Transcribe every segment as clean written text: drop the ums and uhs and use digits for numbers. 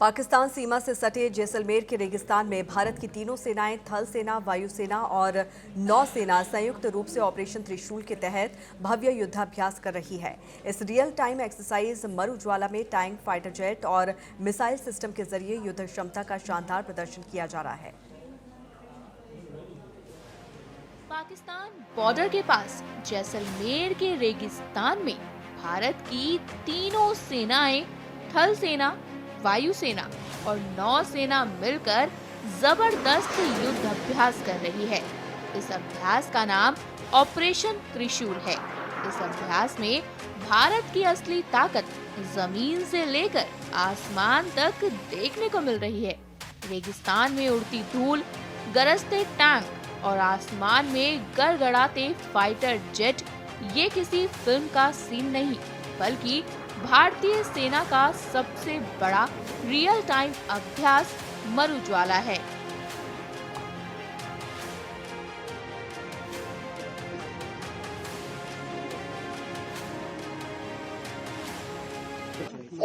पाकिस्तान सीमा से सटे जैसलमेर के रेगिस्तान में भारत की तीनों सेनाएं थल सेना, वायुसेना और नौसेना संयुक्त रूप से ऑपरेशन त्रिशूल के तहत भव्य युद्धाभ्यास कर रही है। इस रियल टाइम एक्सरसाइज मरुज्वाला में टैंक, फाइटर जेट और मिसाइल सिस्टम के जरिए युद्ध क्षमता का शानदार प्रदर्शन किया जा रहा है। पाकिस्तान बॉर्डर के पास जैसलमेर के रेगिस्तान में भारत की तीनों सेनाएं थल सेना, वायुसेना और नौसेना मिलकर जबरदस्त युद्ध अभ्यास कर रही है। इस अभ्यास का नाम ऑपरेशन त्रिशूल है। इस अभ्यास में भारत की असली ताकत जमीन से लेकर आसमान तक देखने को मिल रही है। रेगिस्तान में उड़ती धूल, गरजते टैंक और आसमान में गड़गड़ाते फाइटर जेट ये किसी फिल्म का सीन नहीं, बल्कि भारतीय सेना का सबसे बड़ा रियल टाइम अभ्यास मरुज्वाला है।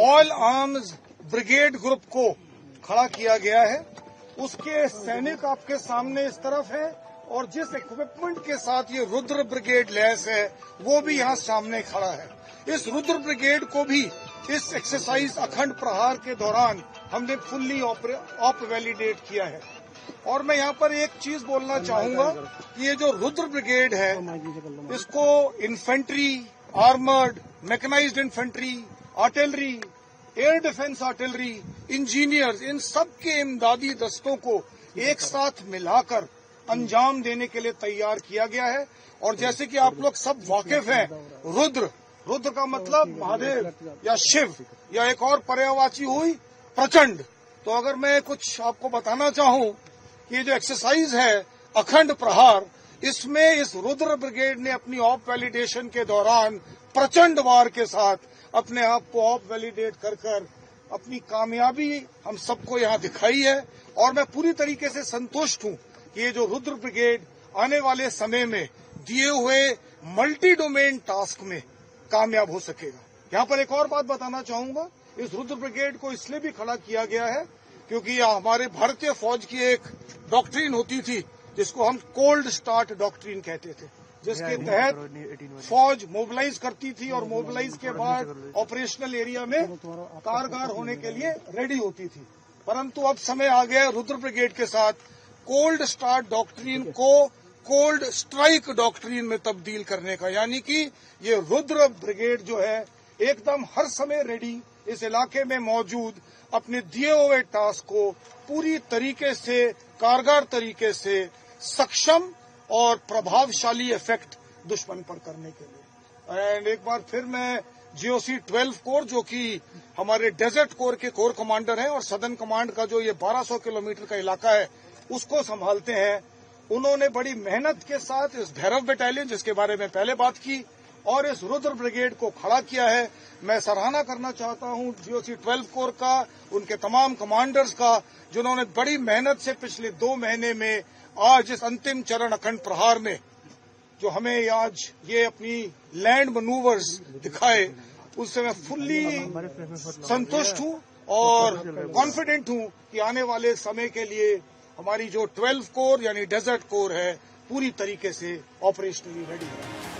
ऑल आर्म्स ब्रिगेड ग्रुप को खड़ा किया गया है। उसके सैनिक आपके सामने इस तरफ है और जिस इक्विपमेंट के साथ ये रुद्र ब्रिगेड लैस है वो भी यहाँ सामने खड़ा है। इस रुद्र ब्रिगेड को भी इस एक्सरसाइज अखंड प्रहार के दौरान हमने फुल्ली ऑप वैलिडेट किया है। और मैं यहाँ पर एक चीज बोलना चाहूंगा कि ये जो रुद्र ब्रिगेड है इसको infantry, armoured, mechanised infantry, artillery, air defence artillery, engineers, इन सब के इमदादी दस्तों को एक साथ मिलाकर अंजाम देने के लिए तैयार किया गया है। और जैसे कि आप लोग सब वाकिफ हैं, रुद्र का मतलब महादेव या शिव, या एक और पर्यायवाची हुई प्रचंड। तो अगर मैं कुछ आपको बताना चाहूं, ये जो एक्सरसाइज है अखंड प्रहार, इसमें इस रुद्र ब्रिगेड ने अपनी ऑप वैलिडेशन के दौरान प्रचंड वार के साथ अपने आप को ऑप वैलिडेट कर अपनी कामयाबी हम सबको यहाँ दिखाई है। और मैं पूरी तरीके से संतुष्ट हूँ कि ये जो रुद्र ब्रिगेड आने वाले समय में दिए हुए मल्टी डोमेन टास्क में कामयाब हो सकेगा। यहाँ पर एक और बात बताना चाहूंगा, इस रुद्र ब्रिगेड को इसलिए भी खड़ा किया गया है क्योंकि हमारे भारतीय फौज की एक डॉक्ट्रिन होती थी जिसको हम कोल्ड स्टार्ट डॉक्ट्रिन कहते थे, जिसके तहत फौज मोबिलाइज करती थी और मोबिलाइज के बाद ऑपरेशनल एरिया में कारगर होने के लिए रेडी होती थी। परंतु अब समय आ गया रुद्र ब्रिगेड के साथ कोल्ड स्टार्ट डॉक्ट्रिन को कोल्ड स्ट्राइक डॉक्ट्रिन में तब्दील करने का, यानी कि ये रुद्र ब्रिगेड जो है एकदम हर समय रेडी, इस इलाके में मौजूद, अपने दिए हुए टास्क को पूरी तरीके से कारगर तरीके से सक्षम और प्रभावशाली इफेक्ट दुश्मन पर करने के लिए। एंड एक बार फिर मैं GOC 12 कोर, जो कि हमारे डेजर्ट कोर के कोर कमांडर हैं और सदर्न कमांड का जो ये 1200 किलोमीटर का इलाका है उसको संभालते हैं, उन्होंने बड़ी मेहनत के साथ इस भैरव बटालियन, जिसके बारे में पहले बात की, और इस रुद्र ब्रिगेड को खड़ा किया है। मैं सराहना करना चाहता हूं GOC 12 कोर का, उनके तमाम कमांडर्स का, जिन्होंने बड़ी मेहनत से पिछले 2 महीने में आज इस अंतिम चरण अखंड प्रहार में जो हमें आज ये अपनी लैंड मनूवर्स दिखाए, उससे मैं फुल्ली संतुष्ट हूं और कॉन्फिडेंट हूं कि आने वाले समय के लिए हमारी जो 12 कोर यानी डेजर्ट कोर है पूरी तरीके से ऑपरेशनली रेडी है।